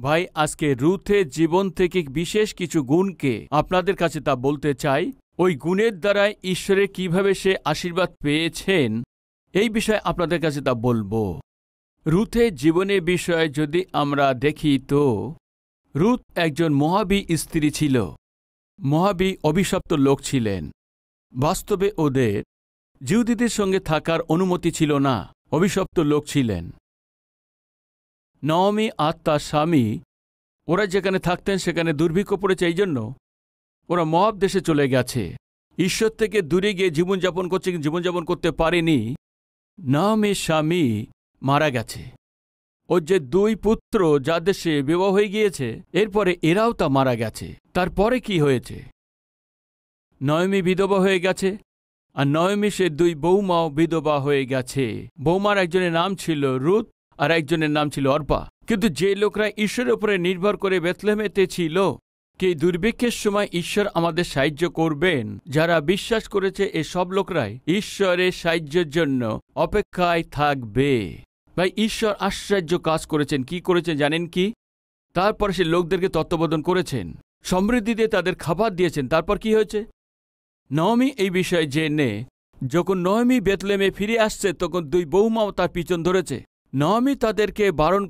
ভাই আজকে রুথের জীবন থেকে বিশেষ কিছু গুণকে আপনাদের কাছে তা বলতে চাই। ওই গুণের দ্বারা ঈশ্বরের কিভাবে সে আশীর্বাদ পেয়েছেন এই বিষয়ে আপনাদের কাছে তা বলবো। রুথের জীবনের বিষয়ে যদি আমরা দেখি তো রুথ একজন মোয়াবী স্ত্রী ছিল। মোয়াবী অভিশপ্ত লোক ছিলেন। বাস্তবে ওদের জিহুদীদের সঙ্গে থাকার অনুমতি ছিল না, অভিশপ্ত লোক ছিলেন। নাওমি আর তার স্বামী ওরা যেখানে থাকতেন সেখানে দুর্ভিক্ষ পড়েছে, এই জন্য ওরা মোয়াব দেশে চলে গেছে। ঈশ্বর থেকে দূরে গিয়ে জীবনযাপন করছে, জীবনযাপন করতে পারেনি। নাওমির স্বামী মারা গেছে। ওর যে দুই পুত্র যাদের সে বিবাহ হয়ে গিয়েছে, এরপরে এরাও তা মারা গেছে। তারপরে কি হয়েছে? নাওমি বিধবা হয়ে গেছে, আর নাওমি সে দুই বৌমাও বিধবা হয়ে গেছে। বৌমার একজনের নাম ছিল রুথ আর একজনের নাম ছিল অর্পা। কিন্তু যে লোকরা ঈশ্বরের উপরে নির্ভর করে বেথলেহেমেতে ছিল, কি দুর্ভিক্ষের সময় ঈশ্বর আমাদের সাহায্য করবেন, যারা বিশ্বাস করেছে এসব লোকরাই ঈশ্বরের সাহায্যের জন্য অপেক্ষায় থাকবে। ভাই ঈশ্বর আশ্চর্য কাজ করেছেন। কি করেছেন জানেন কি? তারপর সে লোকদেরকে তত্ত্বাবধান করেছেন, সমৃদ্ধি দিয়ে তাদের খাবার দিয়েছেন। তারপর কি হয়েছে? নাওমি এই বিষয়ে জেনে যখন নাওমি বেথলেহেমে ফিরে আসছে, তখন দুই বৌমাও তার পিছন ধরেছে। নাওমি তাদেরকে বারণ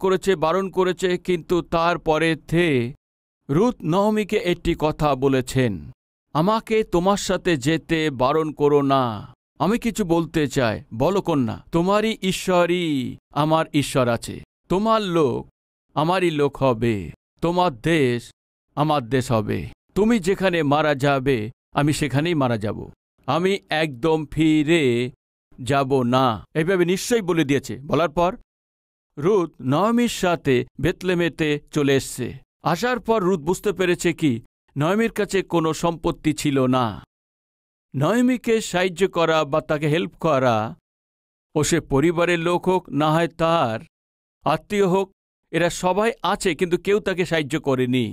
করেছে, কিন্তু তারপরে রুথ নাওমিকে একটি কথা বলেছেন, আমাকে তোমার সাথে যেতে বারণ করো না, আমি কিছু বলতে চাই। বলো কন্যা, তোমারই ঈশ্বরই আমার ঈশ্বর আছে। তোমার লোক আমারই লোক হবে, তোমার দেশ আমার দেশ হবে। তুমি যেখানে মারা যাবে আমি সেখানেই মারা যাব, আমি একদম ফিরে যাব না। এইভাবে নিশ্চয়ই বলে দিয়েছে। বলার পর রুথ নাওমির সাথে বেথলেহেমেতে চলে এসছে। আসার পর রুথ বুঝতে পেরেছে কি নাওমির কাছে কোনো সম্পত্তি ছিল না। নাওমিকে সাহায্য করা বা তাকে হেল্প করা, ও সে পরিবারের লোক হোক না হয় তার আত্মীয় হোক, এরা সবাই আছে, কিন্তু কেউ তাকে সাহায্য করেনি।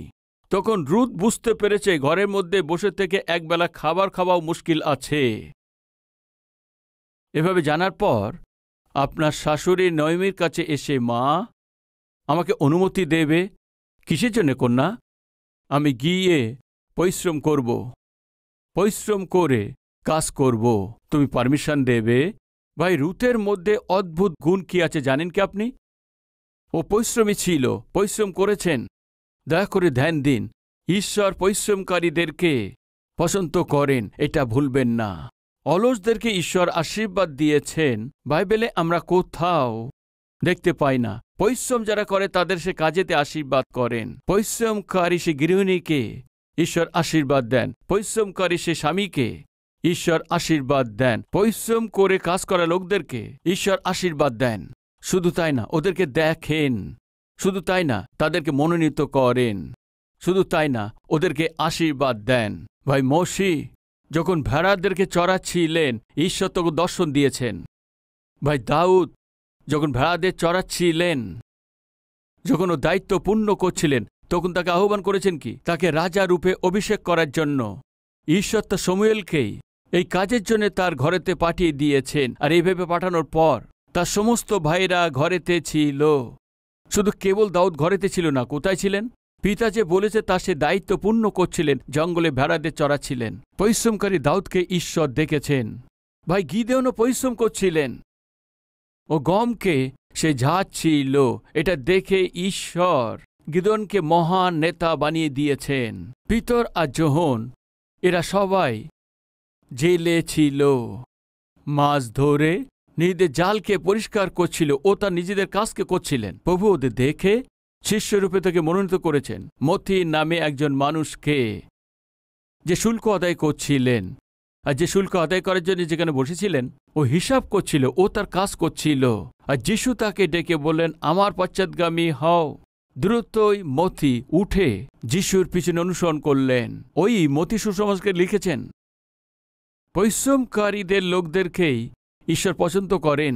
তখন রুথ বুঝতে পেরেছে ঘরের মধ্যে বসে থেকে একবেলা খাবার খাওয়াও মুশকিল আছে। এভাবে জানার পর আপনার শাশুড়ি নাওমির কাছে এসে, মা আমাকে অনুমতি দেবে? কিসের জন্য কন্যা? আমি গিয়ে পরিশ্রম করব, পরিশ্রম করে কাজ করব, তুমি পারমিশন দেবে? ভাই রুথের মধ্যে অদ্ভুত গুণ কি আছে জানেন কি আপনি? ও পরিশ্রমী ছিল, পরিশ্রম করেছেন। দয়া করে ধ্যান দিন, ঈশ্বর পরিশ্রমকারীদেরকে পছন্দ করেন, এটা ভুলবেন না। অলসদেরকে ঈশ্বর আশীর্বাদ দিয়েছেন। বাইবেলে আমরা কোথাও দেখতে পাই না। পরিশ্রম যারা করে তাদের সে কাজেতে আশীর্বাদ করেন। পরিশ্রমকারী সে গৃহিণীকে ঈশ্বর আশীর্বাদ দেন, পরিশ্রমকারী সে স্বামীকে ঈশ্বর আশীর্বাদ দেন, পরিশ্রম করে কাজ করা লোকদেরকে ঈশ্বর আশীর্বাদ দেন। শুধু তাই না, ওদেরকে দেখেন। শুধু তাই না, তাদেরকে মনোনীত করেন। শুধু তাই না, ওদেরকে আশীর্বাদ দেন। ভাই মোশি যখন ভেড়াদেরকে চড়াচ্ছিলেন, ঈশ্বর তখন দর্শন দিয়েছেন। ভাই দাউদ যখন ভেড়াদের চড়াচ্ছিলেন, যখন ও দায়িত্ব পূর্ণ করছিলেন, তখন তাকে আহ্বান করেছেন কি? তাকে রাজা রূপে অভিষেক করার জন্য। ঈশ্বর তা শমূয়েলকেই এই কাজের জন্য তার ঘরেতে পাঠিয়ে দিয়েছেন। আর এইভাবে পাঠানোর পর তার সমস্ত ভাইরা ঘরেতে ছিল। শুধু কেবল দাউদ ঘরেতে ছিল না, কোথায় ছিলেন? পিতা যে বলেছে তা সে দায়িত্ব পূর্ণ করছিলেন, জঙ্গলে ভেড়াদের চড়াচ্ছিলেন। পরিশ্রমকারী দাউদকে ঈশ্বর দেখেছেন। ভাই গিদেওনও পরিশ্রম করছিলেন, ও গমকে সে ঝাড়ছিল। এটা দেখে ঈশ্বর গিদেওনকে মহান নেতা বানিয়ে দিয়েছেন। পিতর আর যোহন এরা সবাই জেলে ছিল, মাছ ধরে নিজেদের জালকে পরিষ্কার করছিল। ও তার নিজেদের কাজকে করছিলেন। প্রভু ওদের দেখে শিষ্যরূপে তাকে মনোনীত করেছেন। মথি নামে একজন মানুষকে, যে শুল্ক আদায় করছিলেন, আর যে শুল্ক আদায় করার জন্য যেখানে বসেছিলেন ও হিসাব করছিল, ও তার কাজ করছিল। আর যিশু তাকে ডেকে বললেন, আমার পশ্চাৎগামী হও। দ্রুতই মথি উঠে যিশুর পিছনে অনুসরণ করলেন। ওই মথি সুসমাজকে লিখেছেন, পরিশ্রমকারীদের লোকদেরকেই ঈশ্বর পছন্দ করেন,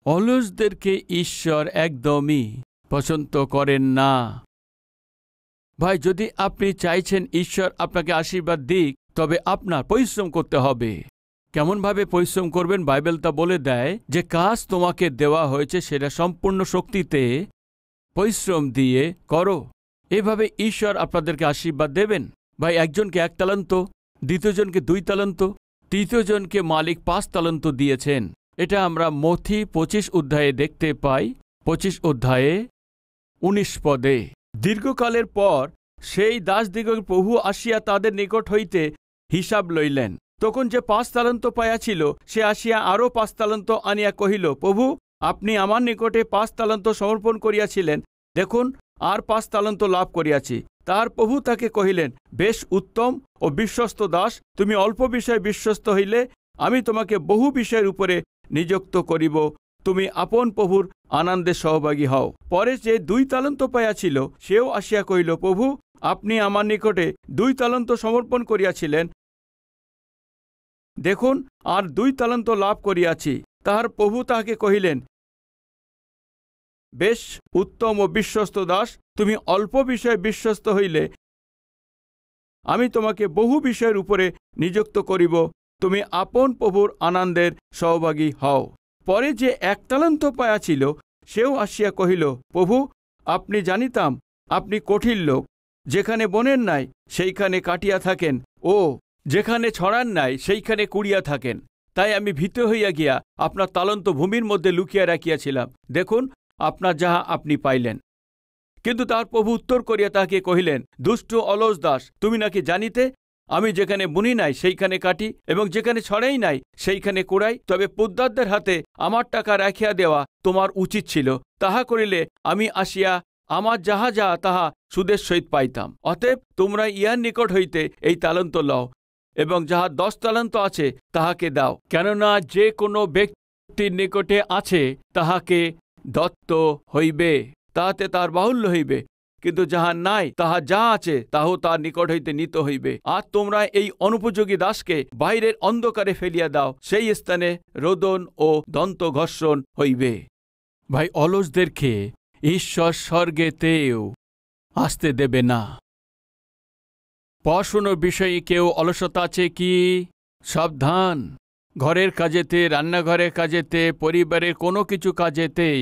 অলসদেরকে ঈশ্বর একদমই পছন্দ করেন না। ভাই যদি আপনি চাইছেন ঈশ্বর আপনাকে আশীর্বাদ দিক, তবে আপনার পরিশ্রম করতে হবে। কেমনভাবে পরিশ্রম করবেন? বাইবেল তা বলে দেয় যে কাজ তোমাকে দেওয়া হয়েছে সেটা সম্পূর্ণ শক্তিতে পরিশ্রম দিয়ে করো। এভাবে ঈশ্বর আপনাদেরকে আশীর্বাদ দেবেন। ভাই, একজনকে 1 তালান্ত, দ্বিতীয়জনকে 2 তালান্ত, তৃতীয়জনকে মালিক 5 তালান্ত দিয়েছেন। এটা আমরা মথি 25 অধ্যায়ে দেখতে পাই। 25 অধ্যায়ে 19 পদে। দীর্ঘকালের পর সেই দাসদিগের প্রভু আসিয়া তাদের নিকট হইতে হিসাব লইলেন। তখন যে 5 তালান্ত পায়া ছিল, সে আসিয়া আরও 5 তালান্ত আনিয়া কহিল, প্রভু, আপনি আমার নিকটে 5 তালান্ত সমর্পণ করিয়াছিলেন, দেখুন আর 5 তালান্ত লাভ করিয়াছি। তার প্রভু তাকে কহিলেন, বেশ উত্তম ও বিশ্বস্ত দাস, তুমি অল্প বিষয়ে বিশ্বস্ত হইলে আমি তোমাকে বহু বিষয়ের উপরে নিযুক্ত করিব, তুমি আপন প্রভুর আনন্দে সহভাগী হও। পরে যে 2 তালান্ত পায়া ছিল, সেও আসিয়া কহিল, প্রভু, আপনি আমার নিকটে 2 তালান্ত সমর্পণ করিয়াছিলেন, দেখুন আর 2 তালান্ত লাভ করিয়াছি। তাহার প্রভু তাহাকে কহিলেন, বেশ উত্তম ও বিশ্বস্ত দাস, তুমি অল্প বিষয়ে বিশ্বস্ত হইলে আমি তোমাকে বহু বিষয়ের উপরে নিযুক্ত করিব, তুমি আপন প্রভুর আনন্দের সহভাগী হও। পরে যে 1 তালান্ত পায়া ছিল, সেও আসিয়া কহিল, প্রভু, আপনি জানিতাম আপনি কঠিন লোক, যেখানে বনেন নাই সেইখানে কাটিয়া থাকেন, ও যেখানে ছড়ান নাই সেইখানে কুড়িয়া থাকেন। তাই আমি ভীত হইয়া গিয়া আপনার তালান্ত ভূমির মধ্যে লুকিয়া রাখিয়াছিলাম, দেখুন আপনার যাহা আপনি পাইলেন। কিন্তু তার প্রভু উত্তর করিয়া তাহাকে কহিলেন, দুষ্ট অলস দাস, তুমি নাকি জানিতে আমি যেখানে বুনি নাই সেইখানে কাটি এবং যেখানে ছড়াই নাই সেইখানে কুড়াই? তবে পোদ্দারদের হাতে আমার টাকা রাখিয়া দেওয়া তোমার উচিত ছিল, তাহা করিলে আমি আসিয়া আমার যাহা যাহা তাহা সুদের সহিত পাইতাম। অতএব তোমরা ইহার নিকট হইতে এই তালান্ত লও এবং যাহা 10 তালান্ত আছে তাহাকে দাও, কেননা যে কোনো ব্যক্তির নিকটে আছে তাহাকে দত্ত হইবে, তাহাতে তার বাহুল্য হইবে, কিন্তু যাহা নাই তাহা যা আছে তাহাও তার নিকট হইতে নিত হইবে। আর তোমরা এই অনুপযোগী দাসকে বাইরের অন্ধকারে ফেলিয়া দাও, সেই স্থানে রোদন ও দন্ত ঘর্ষণ হইবে। ভাই, অলসদেরকে ঈশ্বর স্বর্গেতেও আসতে দেবে না। পড়াশুনোর বিষয়ে কেউ অলসতা আছে কি? সাবধান। ঘরের কাজেতে, রান্নাঘরের কাজেতে, পরিবারের কোনো কিছু কাজেতেই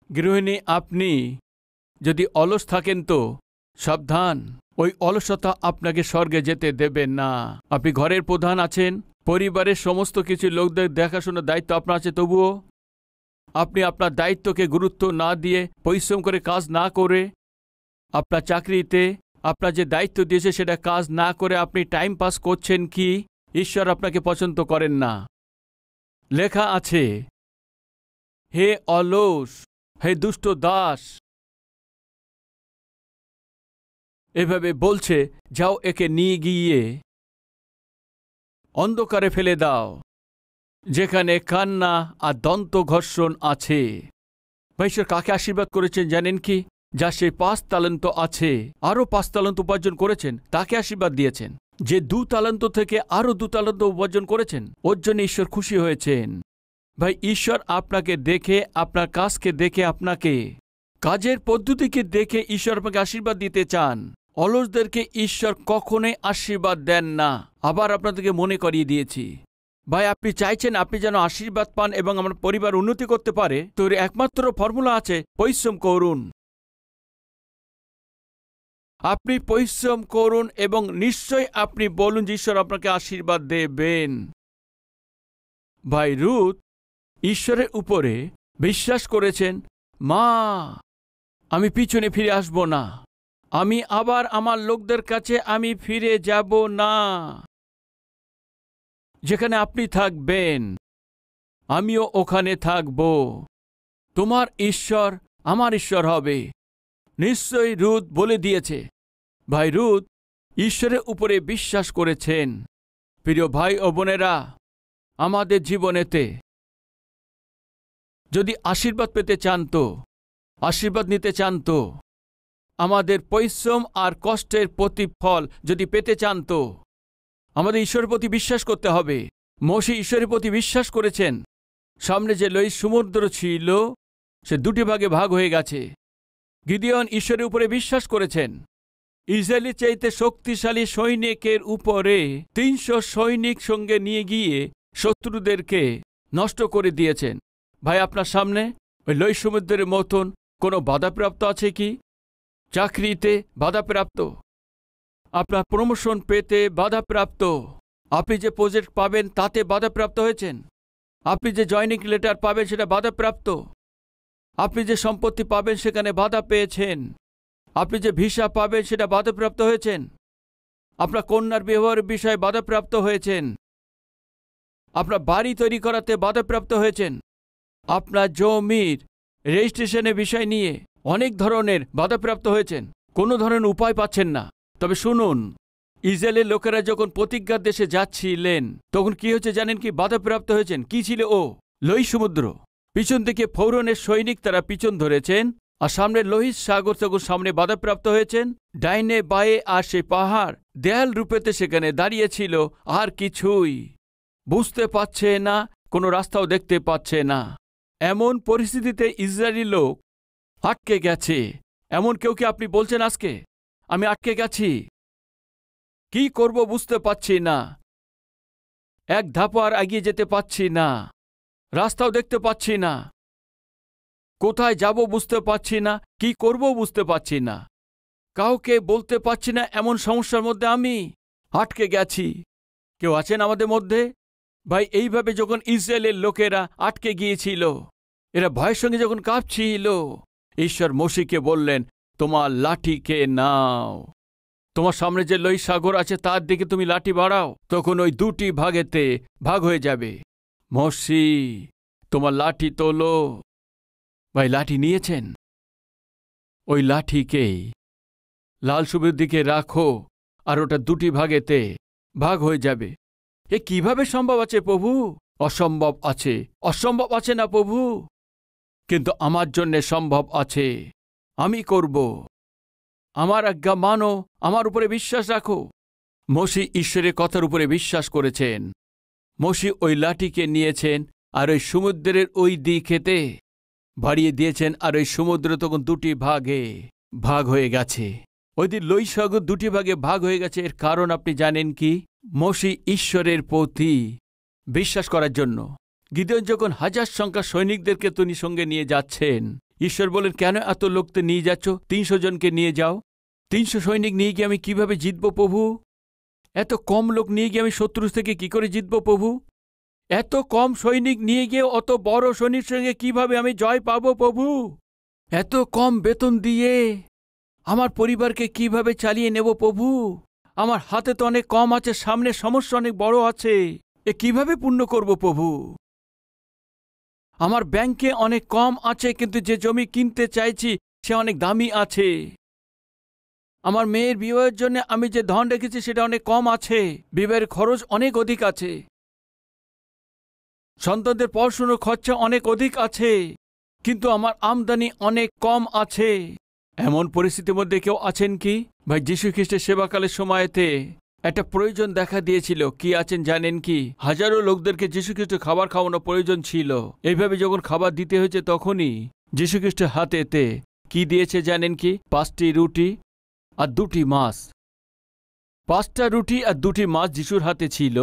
গৃহিণী আপনি যদি অলস থাকেন তো সাবধান, ওই অলসতা আপনাকে স্বর্গে যেতে দেবে না। আপনি ঘরের প্রধান আছেন, পরিবারের সমস্ত কিছু লোকদের দেখাশোনার দায়িত্ব আপনার আছে, তবুও আপনি আপনার দায়িত্বকে গুরুত্ব না দিয়ে, পরিশ্রম করে কাজ না করে, আপনার চাকরিতে আপনার যে দায়িত্ব দিয়েছে সেটা কাজ না করে আপনি টাইম পাস করছেন কি? ঈশ্বর আপনাকে পছন্দ করেন না। লেখা আছে, হে অলস, হে দুষ্ট দাস, এভাবে বলছে, যাও একে নিয়ে গিয়ে অন্ধকারে ফেলে দাও, যেখানে কান্না আর দন্ত ঘর্ষণ আছে। ঈশ্বর কাকে আশীর্বাদ করেছেন জানেন কি? যা সে 5 তালান্ত আছে, আরও 5 তালান্ত উপার্জন করেছেন, তাকে আশীর্বাদ দিয়েছেন। যে 2 তালান্ত থেকে আরও 2 তালান্ত উপার্জন করেছেন, ওর জন্য ঈশ্বর খুশি হয়েছেন। ভাই, ঈশ্বর আপনাকে দেখে, আপনার কাজকে দেখে, আপনাকে কাজের পদ্ধতিকে দেখে ঈশ্বর আপনাকে আশীর্বাদ দিতে চান। অলসদেরকে ঈশ্বর কখনোই আশীর্বাদ দেন না। আবার আপনাদেরকে মনে করিয়ে দিয়েছি, ভাই, আপনি চাইছেন আপনি যেন আশীর্বাদ পান এবং আমার পরিবার উন্নতি করতে পারে, তো এর একমাত্র ফর্মুলা আছে, পরিশ্রম করুন। আপনি পরিশ্রম করুন এবং নিশ্চয়ই আপনি বলুন যে ঈশ্বর আপনাকে আশীর্বাদ দেবেন। ভাই, রুথ ঈশ্বরের উপরে বিশ্বাস করেছেন, মা, আমি পিছনে ফিরে আসব না, আমি আবার আমার লোকদের কাছে আমি ফিরে যাব না। যেখানে আপনি থাকবেন আমিও ওখানে থাকব। তোমার ঈশ্বর আমার ঈশ্বর হবে। নিশ্চয়ই রুথ বলে দিয়েছে। ভাই, রুথ ঈশ্বরের উপরে বিশ্বাস করেছেন। প্রিয় ভাই ও বোনেরা, আমাদের জীবনেতে যদি আশীর্বাদ পেতে চান তো, আশীর্বাদ নিতে চান তো, আমাদের পরিশ্রম আর কষ্টের প্রতিফল যদি পেতে চান তো আমাদের ঈশ্বরের প্রতি বিশ্বাস করতে হবে। মোশে ঈশ্বরের প্রতি বিশ্বাস করেছেন। সামনে যে লোহিত সমুদ্র ছিল সে 2টি ভাগে ভাগ হয়ে গেছে। গিদিয়ন ঈশ্বরের উপরে বিশ্বাস করেছেন। ইসরায়েলি চাইতে শক্তিশালী সৈনিকের উপরে 300 সৈনিক সঙ্গে নিয়ে গিয়ে শত্রুদেরকে নষ্ট করে দিয়েছেন। ভাই, আপনার সামনে ওই লোহিত সমুদ্রের মতন কোনো বাধাপ্রাপ্ত আছে কি? চাকরিতে বাধাপ্রাপ্ত, আপনার প্রমোশন পেতে বাধাপ্রাপ্ত, আপনি যে প্রজেক্ট পাবেন তাতে বাধাপ্রাপ্ত হয়েছেন, আপনি যে জয়নিং লেটার পাবেন সেটা বাধাপ্রাপ্ত, আপনি যে সম্পত্তি পাবেন সেখানে বাধা পেয়েছেন, আপনি যে ভিসা পাবেন সেটা বাধাপ্রাপ্ত হয়েছেন, আপনার কন্যার বিবাহের বিষয়ে বাধাপ্রাপ্ত হয়েছেন, আপনার বাড়ি তৈরি করাতে বাধাপ্রাপ্ত হয়েছেন, আপনার জমির রেজিস্ট্রেশনের বিষয় নিয়ে অনেক ধরনের বাধাপ্রাপ্ত হয়েছেন, কোনো ধরনের উপায় পাচ্ছেন না। তবে শুনুন, ইসরায়েলের লোকেরা যখন প্রতিজ্ঞার দেশে যাচ্ছিলেন তখন কি হয়েছে জানেন কি? বাধাপ্রাপ্ত হয়েছেন। কি ছিল ও? লোহিত সমুদ্র। পিছন থেকে ফৌরনের সৈনিক তারা পিছন ধরেছেন, আর সামনে লোহিত সাগর তখন সামনে বাধাপ্রাপ্ত হয়েছেন। ডাইনে বায়ে আর সেই পাহাড় দেয়াল রূপেতে সেখানে দাঁড়িয়েছিল, আর কিছুই বুঝতে পারছে না, কোনো রাস্তাও দেখতে পাচ্ছে না। এমন পরিস্থিতিতে ইসরায়েলি লোক আটকে গেছে। এমন কেউ কি আপনি বলছেন আজকে আমি আটকে গেছি, কি করব বুঝতে পারছি না, এক ধাপও আর এগিয়ে যেতে পারছি না, রাস্তাও দেখতে পাচ্ছি না, কোথায় যাব বুঝতে পারছি না, কি করব বুঝতে পারছি না, কাউকে বলতে পারছি না, এমন সমস্যার মধ্যে আমি আটকে গেছি। কেউ আছেন আমাদের মধ্যে? ভাই, এইভাবে যখন ইসরায়েলের লোকেরা আটকে গিয়েছিল, এরা ভয়ের সঙ্গে যখন কাঁপছিল, ঈশ্বর মোশিকে বললেন, তোমার লাঠিকে নাও, তোমার সামনে যে লোহিত সাগর আছে তার দিকে তুমি লাঠি বাড়াও, তখন ওই দুটি ভাগেতে ভাগ হয়ে যাবে। মোশি, তোমার লাঠি তোলো। ভাই, লাঠি নিয়েছেন? ওই লাঠিকেই লাল সুবির দিকে রাখো, আর ওটা দুটি ভাগেতে ভাগ হয়ে যাবে। এ কিভাবে সম্ভব আছে প্রভু? অসম্ভব আছে। অসম্ভব আছে না প্রভু? কিন্তু আমার জন্যে সম্ভব আছে। আমি করব। আমার আজ্ঞা মানো, আমার উপরে বিশ্বাস রাখো। মোশি ঈশ্বরের কথার উপরে বিশ্বাস করেছেন। মোশি ওই লাঠিকে নিয়েছেন আর ওই সমুদ্রের ওই দিকেতে বাড়িয়ে দিয়েছেন, আর ওই সমুদ্র তখন দুটি ভাগে ভাগ হয়ে গেছে। ওই দিন লোহিত সাগর দুটি ভাগে ভাগ হয়ে গেছে। এর কারণ আপনি জানেন কি? মোশি ঈশ্বরের প্রতি বিশ্বাস করার জন্য। গিদেওন যখন হাজার সংখ্যা সৈনিকদেরকে তিনি সঙ্গে নিয়ে যাচ্ছেন, ঈশ্বর বলেন, কেন এত লোকতে নিয়ে যাচ্ছ? ৩০০ জনকে নিয়ে যাও। ৩০০ সৈনিক নিয়ে গিয়ে আমি কিভাবে জিতব প্রভু? এত কম লোক নিয়ে গিয়ে আমি শত্রু থেকে কি করে জিতব প্রভু? এত কম সৈনিক নিয়ে গিয়ে অত বড় সৈনিক সঙ্গে কিভাবে আমি জয় পাব প্রভু? এত কম বেতন দিয়ে আমার পরিবারকে কিভাবে চালিয়ে নেব প্রভু? আমার হাতে তো অনেক কম আছে, সামনে সমস্যা অনেক বড় আছে, এ কিভাবে পূর্ণ করব প্রভু? আমার ব্যাংকে অনেক কম আছে, কিন্তু যে জমি কিনতে চাইছি সে অনেক দামি আছে। আমার মেয়ের বিবাহের জন্য আমি যে ধন রেখেছি সেটা অনেক কম আছে, বিবাহের খরচ অনেক অধিক আছে, সন্তানদের পড়াশোনার খরচা অনেক অধিক আছে, কিন্তু আমার আমদানি অনেক কম আছে। এমন পরিস্থিতির মধ্যে কেউ আছেন কি? ভাই, যীশু খ্রিস্টের সেবাকালের সময়তে একটা প্রয়োজন দেখা দিয়েছিল। কি আছেন জানেন কি? হাজারো লোকদেরকে যীশু খ্রিস্ট খাবার খাওয়ানো প্রয়োজন ছিল। এইভাবে যখন খাবার দিতে হয়েছে তখনই যীশু খ্রিস্টের হাতেতে কি দিয়েছে জানেন কি? 5টি রুটি আর 2টি মাছ। 5টা রুটি আর 2টি মাছ যিশুর হাতে ছিল।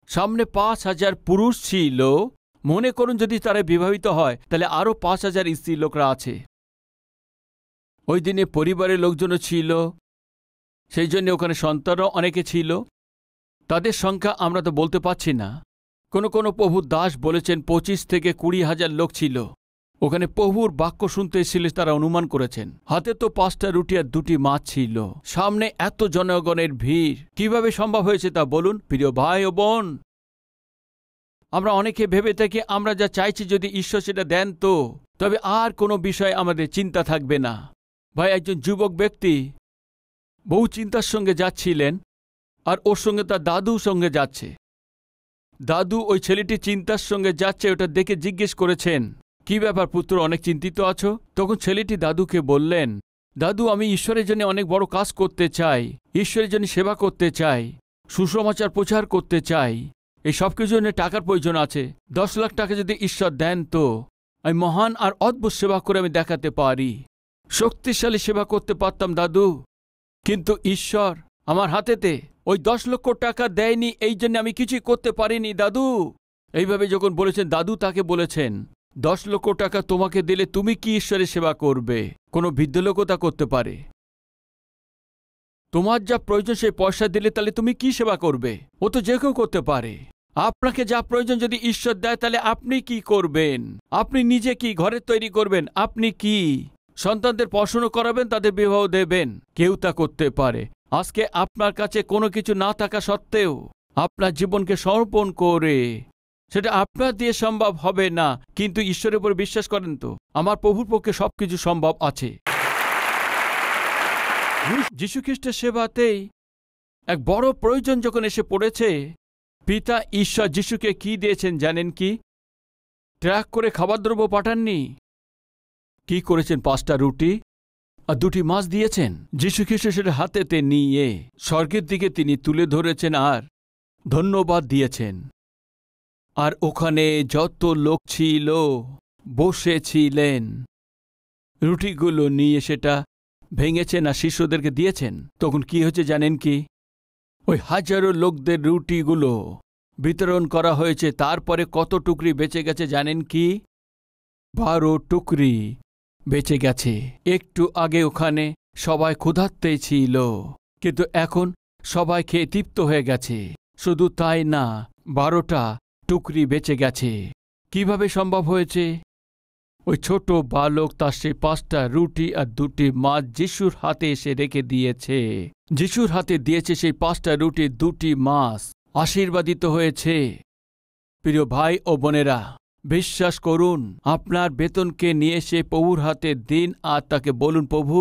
সামনে 5000 পুরুষ ছিল। মনে করুন যদি তারা বিবাহিত হয় তাহলে আরও 5000 স্ত্রী লোকরা আছে। ওই দিনে পরিবারের লোকজনও ছিল, সেই জন্য ওখানে সন্তানও অনেকে ছিল। তাদের সংখ্যা আমরা তো বলতে পারছি না। কোনো কোনো প্রভুর দাস বলেছেন 25 থেকে 20,000 লোক ছিল। ওখানে প্রভুর বাক্য শুনতে এসেছিল, তারা অনুমান করেছেন। হাতে তো 5টা রুটি আর 2টি মাছ ছিল, সামনে এত জনগণের ভিড়, কিভাবে সম্ভব হয়েছে তা বলুন প্রিয় ভাই ও বোন। আমরা অনেকে ভেবে থাকি আমরা যা চাইছি যদি ঈশ্বর সেটা দেন তো তবে আর কোনো বিষয় আমাদের চিন্তা থাকবে না। ভাই, একজন যুবক ব্যক্তি বহু চিন্তার সঙ্গে যাচ্ছিলেন, আর ওর সঙ্গে তার দাদু সঙ্গে যাচ্ছে। দাদু ওই ছেলেটি চিন্তার সঙ্গে যাচ্ছে ওটা দেখে জিজ্ঞেস করেছেন, কি ব্যাপার পুত্র, অনেক চিন্তিত আছো? তখন ছেলেটি দাদুকে বললেন, দাদু, আমি ঈশ্বরের জন্য অনেক বড় কাজ করতে চাই, ঈশ্বরের জন্য সেবা করতে চাই, সুসমাচার প্রচার করতে চাই। এই সব কিছুর জন্য টাকার প্রয়োজন আছে। 10 লাখ টাকা যদি ঈশ্বর দেন তো আমি মহান আর অদ্ভুত সেবা করে আমি দেখাতে পারি, শক্তিশালী সেবা করতে পারতাম দাদু। কিন্তু ঈশ্বর আমার হাতেতে ওই 10 লক্ষ টাকা দেয়নি, এই জন্য আমি কিছুই করতে পারিনি দাদু। এইভাবে যখন বলেছেন, দাদু তাকে বলেছেন, 10 লক্ষ টাকা তোমাকে দিলে তুমি কি ঈশ্বরের সেবা করবে? কোনো বৃদ্ধ লোকও তা করতে পারে। তোমার যা প্রয়োজন সেই পয়সা দিলে তাহলে তুমি কি সেবা করবে? ও তো যে কেউ করতে পারে। আপনাকে যা প্রয়োজন যদি ঈশ্বর দেয় তাহলে আপনি কি করবেন? আপনি নিজে কি ঘরে তৈরি করবেন? আপনি কি সন্তানদের পড়াশোনা করাবেন, তাদের বিবাহ দেবেন? কেউ তা করতে পারে। আজকে আপনার কাছে কোনো কিছু না থাকা সত্ত্বেও আপনার জীবনকে সমর্পণ করে, সেটা আপনার দিয়ে সম্ভব হবে না, কিন্তু ঈশ্বরের উপর বিশ্বাস করেন তো আমার প্রভুর পক্ষে সবকিছু সম্ভব আছে। যীশু খ্রিস্টের সেবাতেই এক বড় প্রয়োজন যখন এসে পড়েছে, পিতা ঈশ্বর যীশুকে কি দিয়েছেন জানেন কি? ট্রাক করে খাবার দ্রব্য পাঠাননি। কি করেছেন? 5টা রুটি আর 2টি মাছ দিয়েছেন। যীশু খ্রিস্ট সেটা হাতেতে নিয়ে স্বর্গের দিকে তিনি তুলে ধরেছেন আর ধন্যবাদ দিয়েছেন। আর ওখানে যত লোক ছিল বসেছিলেন, রুটিগুলো নিয়ে সেটা ভেঙেছেন আর শিষ্যদেরকে দিয়েছেন। তখন কি হয়েছে জানেন কি? ওই হাজারো লোকদের রুটিগুলো বিতরণ করা হয়েছে। তারপরে কত টুকরি বেঁচে গেছে জানেন কি? 12 টুকরি বেঁচে গেছে। একটু আগে ওখানে সবাই ক্ষুধার্তে ছিল, কিন্তু এখন সবাই খেয়ে তৃপ্ত হয়ে গেছে। শুধু তাই না, 12টা টুকরি বেঁচে গেছে। কিভাবে সম্ভব হয়েছে? ওই ছোট বালক তার সে 5টা রুটি আর 2টি মাছ যিশুর হাতে এসে রেখে দিয়েছে। যিশুর হাতে দিয়েছে সেই 5টা রুটি 2টি মাছ, আশীর্বাদিত হয়েছে। প্রিয় ভাই ও বোনেরা, বিশ্বাস করুন, আপনার বেতনকে নিয়ে এসে প্রভুর হাতে দিন আর তাকে বলুন, প্রভু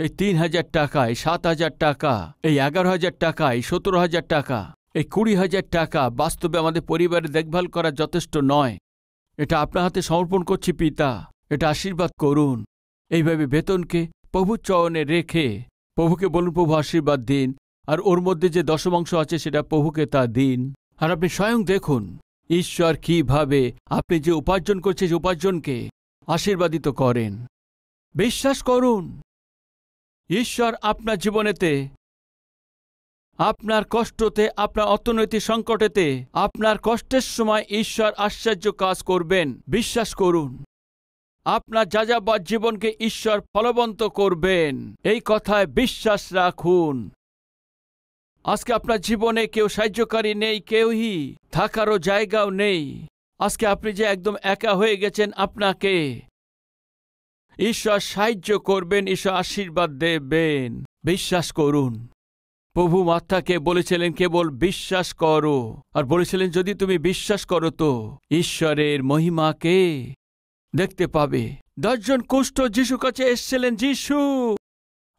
এই 3,000 টাকায়, 7,000 টাকা, এই 11,000 টাকায়, 17,000 টাকা, এই 20,000 টাকা বাস্তবে আমাদের পরিবারের দেখভাল করা যথেষ্ট নয়। এটা আপনার হাতে সমর্পণ করছি পিতা, এটা আশীর্বাদ করুন। এইভাবে বেতনকে প্রভুর চরণে রেখে প্রভুকে বলুন, প্রভু আশীর্বাদ দিন। আর ওর মধ্যে যে দশমাংশ আছে সেটা প্রভুকে তা দিন। আর আপনি স্বয়ং দেখুন ঈশ্বর কিভাবে আপনি যে উপার্জন করছেন সেই উপার্জনকে আশীর্বাদিত করেন। বিশ্বাস করুন, ঈশ্বর আপনার জীবনেতে, আপনার কষ্টতে, আপনার অর্থনৈতিক সংকটেতে, আপনার কষ্টের সময় ঈশ্বর আশ্চর্য কাজ করবেন। বিশ্বাস করুন, আপনার যাযাবর জীবনকে ঈশ্বর ফলবন্ত করবেন। এই কথায় বিশ্বাস রাখুন। আজকে আপনার জীবনে কেউ সাহায্যকারী নেই, কেউই থাকারও জায়গাও নেই। আজকে আপনি যে একদম একা হয়ে গেছেন, আপনাকে ঈশ্বর সাহায্য করবেন, ঈশ্বর আশীর্বাদ দেবেন। বিশ্বাস করুন। প্রভু মার্থাকে বলেছিলেন কেবল বিশ্বাস করো, আর বলেছিলেন যদি তুমি বিশ্বাস করো তো ঈশ্বরের মহিমাকে দেখতে পাবে। 10 জন কুষ্ঠ যিশুর কাছে এসেছিলেন, যিশু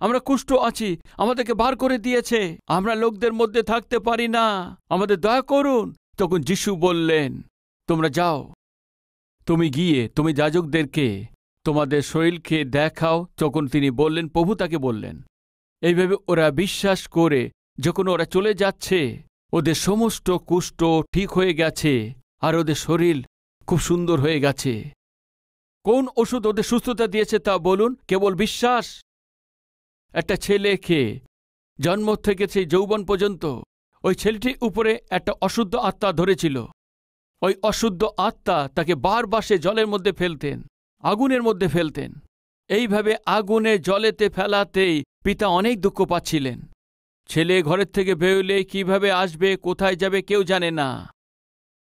আমরা কুষ্ঠ আছি, আমাদেরকে বার করে দিয়েছে, আমরা লোকদের মধ্যে থাকতে পারি না, আমাদের দয়া করুন। তখন যিশু বললেন, তোমরা যাও, তুমি গিয়ে তুমি যাজকদেরকে তোমাদের শরীরকে দেখাও। তখন তিনি বললেন, প্রভু তাকে বললেন। এইভাবে ওরা বিশ্বাস করে যখন ওরা চলে যাচ্ছে, ওদের সমস্ত কুষ্ঠ ঠিক হয়ে গেছে আর ওদের শরীর খুব সুন্দর হয়ে গেছে। কোন ওষুধ ওদের সুস্থতা দিয়েছে তা বলুন? কেবল বিশ্বাস। একটা ছেলেকে জন্ম থেকে সেই যৌবন পর্যন্ত ওই ছেলেটির উপরে একটা অশুদ্ধ আত্মা ধরেছিল। ওই অশুদ্ধ আত্মা তাকে বারবার সে জলের মধ্যে ফেলতেন, আগুনের মধ্যে ফেলতেন। এইভাবে আগুনে জলেতে ফেলাতেই পিতা অনেক দুঃখ পাচ্ছিলেন। ছেলে ঘরের থেকে বেরোলে কিভাবে আসবে, কোথায় যাবে কেউ জানে না,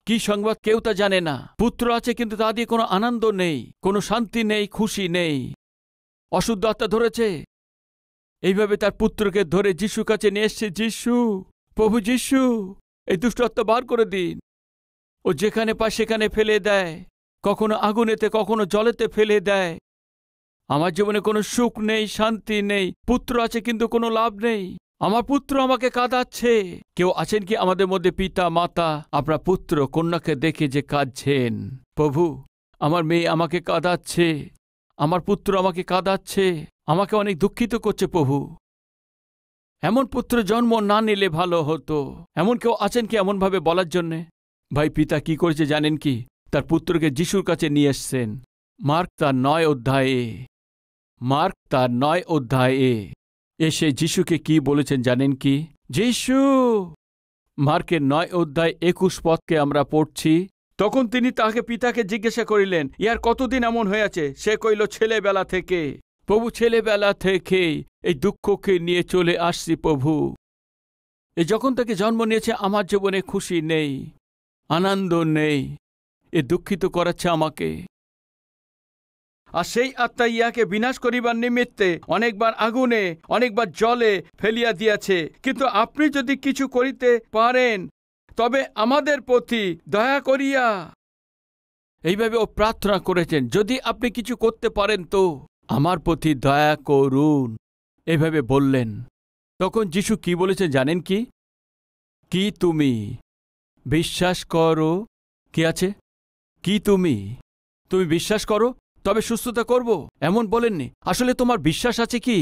কি সংবাদ কেউ তা জানে না। পুত্র আছে কিন্তু তা দিয়ে কোনো আনন্দ নেই, কোনো শান্তি নেই, খুশি নেই। অশুদ্ধ আত্মা ধরেছে। এইভাবে তার পুত্রকে ধরে যিশুর কাছে নিয়ে এসছে। যিশু, প্রভু যিশু, এই দুষ্ট আত্মা বার করে দিন। ও যেখানে পায় সেখানে ফেলে দেয়, কখনো আগুনেতে কখনো জলেতে ফেলে দেয়। আমার জীবনে কোনো সুখ নেই, শান্তি নেই। পুত্র আছে কিন্তু কোনো লাভ নেই। আমার পুত্র আমাকে কাঁদাচ্ছে। কেউ আছেন কি আমাদের মধ্যে পিতা মাতা আপনার পুত্র কন্যাকে দেখে যে কাঁদছেন? প্রভু, আমার মেয়ে আমাকে কাঁদাচ্ছে, আমার পুত্র আমাকে কাঁদাচ্ছে, আমাকে অনেক দুঃখিত করছে। প্রভু, এমন পুত্র জন্ম না নিলে ভালো হতো। এমন কেউ আছেন কি এমনভাবে বলার জন্যে? ভাই, পিতা কি করেছে জানেন কি? তার পুত্রকে যিশুর কাছে নিয়ে এসছেন। মার্ক তার 9 অধ্যায়ে এসে যিশুকে কি বলেছেন জানেন কি? যিশু, মার্কের 9 অধ্যায় 21 পদকে আমরা পড়ছি। তখন তিনি তাকে পিতাকে জিজ্ঞাসা করিলেন, ইয়ার কতদিন এমন হয়েছে? সে কইল, ছেলেবেলা থেকে। প্রভু, ছেলেবেলা থেকে এই দুঃখকে নিয়ে চলে আসছি প্রভু। এই যখন থেকে জন্ম নিয়েছে আমার জীবনে খুশি নেই, আনন্দ নেই, এ দুঃখিত করাচ্ছে আমাকে। আর সেই আত্মা ইয়াকে বিনাশ করিবার নিমিত্তে অনেকবার আগুনে, অনেকবার জলে ফেলিয়া দিয়াছে। কিন্তু আপনি যদি কিছু করিতে পারেন তবে আমাদের প্রতি দয়া করিয়া, এইভাবে ও প্রার্থনা করেছেন, যদি আপনি কিছু করতে পারেন তো আমার প্রতি দয়া করুন, এইভাবে বললেন। তখন যিশু কি বলেছেন জানেন কি? কি তুমি বিশ্বাস করো? কি আছে? কি তুমি বিশ্বাস করো তবে সুস্থতা করব, এমন বলেননি। আসলে তোমার বিশ্বাস আছে কি?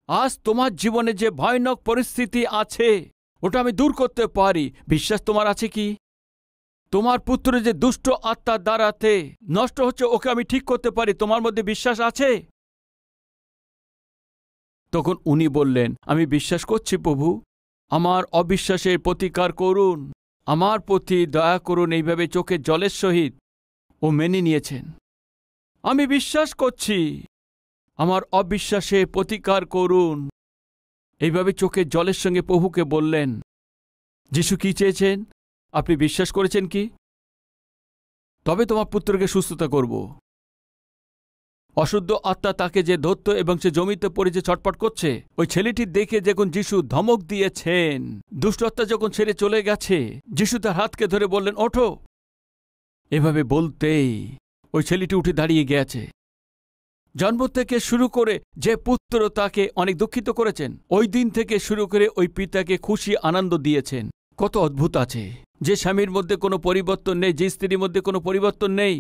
আজ তোমার জীবনে যে ভয়ানক পরিস্থিতি আছে ওটা আমি দূর করতে পারি, বিশ্বাস তোমার আছে কি? তোমার পুত্র যে দুষ্ট আত্মার দ্বারাতে নষ্ট হচ্ছে ওকে আমি ঠিক করতে পারি, তোমার মধ্যে বিশ্বাস আছে? তখন উনি বললেন, আমি বিশ্বাস করছি প্রভু, আমার অবিশ্বাসের প্রতিকার করুন, আমার প্রতি দয়া করুন। এইভাবে চোখের জলের সহিত ও মেনে নিয়েছেন। আমি বিশ্বাস করছি, আমার অবিশ্বাসের প্রতিকার করুন। এইভাবে চোখের জলের সঙ্গে প্রভুকে বললেন। যিশু কি চেয়েছেন? আপনি বিশ্বাস করেছেন কি? তবে তোমার পুত্রকে সুস্থতা করব। অশুদ্ধ আত্মা তাকে যে ধরত এবং সে জমিতে পড়ে যে ছটপট করছে, ওই ছেলেটির দেখে যখন যিশু ধমক দিয়েছেন, দুষ্ট আত্মা যখন ছেড়ে চলে গেছে, যিশু তার হাতকে ধরে বললেন, ওঠো। এভাবে বলতেই ওই ছেলেটি উঠে দাঁড়িয়ে গেছে। জন্ম থেকে শুরু করে যে পুত্র তাকে অনেক দুঃখিত করেছেন, ওই দিন থেকে শুরু করে ওই পিতাকে খুশি আনন্দ দিয়েছেন। কত অদ্ভুত আছে! যে স্বামীর মধ্যে কোনো পরিবর্তন নেই, যে স্ত্রীর মধ্যে কোনো পরিবর্তন নেই,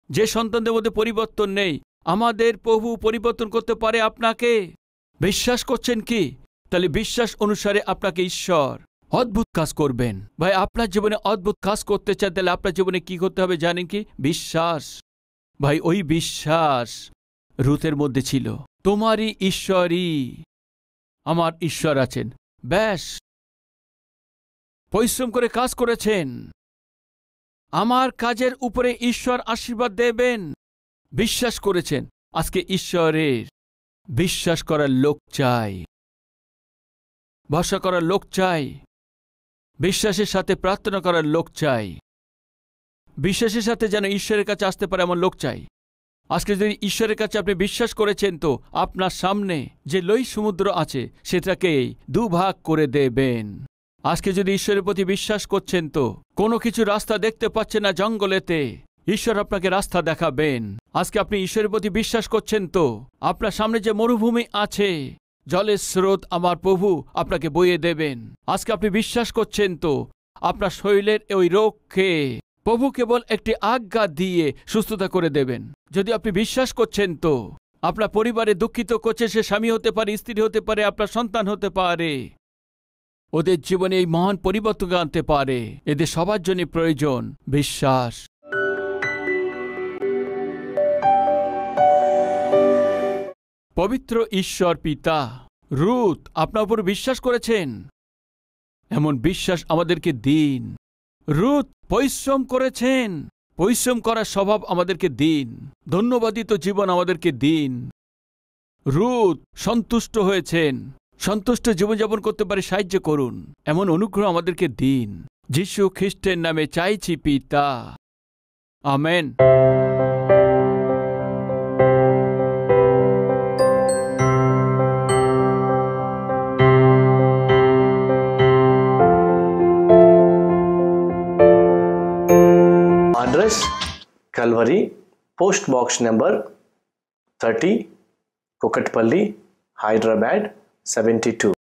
যে সন্তানদের মধ্যে পরিবর্তন নেই, আমাদের প্রভু পরিবর্তন করতে পারে আপনাকে। বিশ্বাস করছেন কি? তাহলে বিশ্বাস অনুসারে আপনাকে ঈশ্বর অদ্ভুত কাজ করবেন। ভাই, আপনার জীবনে অদ্ভুত কাজ করতে চান, তাহলে আপনার জীবনে কি করতে হবে জানেন কি? বিশ্বাস। ভাই, ওই বিশ্বাস রুথের মধ্যে ছিল। তোমারই ঈশ্বরই আমার ঈশ্বর আছেন। ব্যাস, পরিশ্রম করে কাজ করেছেন, আমার কাজের উপরে ঈশ্বর আশীর্বাদ দেবেন, বিশ্বাস করেছেন। আজকে ঈশ্বরের বিশ্বাস করার লোক চাই, ভরসা করার লোক চাই, বিশ্বাসের সাথে প্রার্থনা করার লোক চাই, বিশ্বাসের সাথে যেন ঈশ্বরের কাছে আসতে পারে এমন লোক চাই। আজকে যদি ঈশ্বরের কাছে আপনি বিশ্বাস করেছেন তো আপনার সামনে যে লোহিত সমুদ্র আছে সেটাকে দুভাগ করে দেবেন। আজকে যদি ঈশ্বরের প্রতি বিশ্বাস করছেন তো কোনো কিছু রাস্তা দেখতে পাচ্ছেন না জঙ্গলেতে, ঈশ্বর আপনাকে রাস্তা দেখাবেন। আজকে আপনি ঈশ্বরের প্রতি বিশ্বাস করছেন তো আপনার সামনে যে মরুভূমি আছে, জলের স্রোত আমার প্রভু আপনাকে বইয়ে দেবেন। আজকে আপনি বিশ্বাস করছেন তো আপনার শরীরের ওই রোগকে প্রভু কেবল একটি আজ্ঞা দিয়ে সুস্থতা করে দেবেন। যদি আপনি বিশ্বাস করছেন তো আপনার পরিবারে দুঃখিত করছে, সে স্বামী হতে পারে, স্ত্রী হতে পারে, আপনার সন্তান হতে পারে, ওদের জীবনে এই মহান পরিবর্তন আনতে পারে। এদের সবার জন্য প্রয়োজন বিশ্বাস। পবিত্র ঈশ্বর পিতা রুথ আপনার উপর বিশ্বাস করেছেন, এমন বিশ্বাস আমাদেরকে দিন। রুথ পরিশ্রম করেছেন, পরিশ্রম করার স্বভাব আমাদেরকে দিন, ধন্যবাদিত জীবন আমাদেরকে দিন। রুথ সন্তুষ্ট হয়েছেন, সন্তুষ্ট জীবনযাপন করতে পারে সাহায্য করুন, এমন অনুগ্রহ আমাদেরকে দিন। যীশু খ্রিস্টের নামে চাইছি পিতা, amen. Address Calvary, Post Box number 30, Kukatpalli, Hyderabad 72.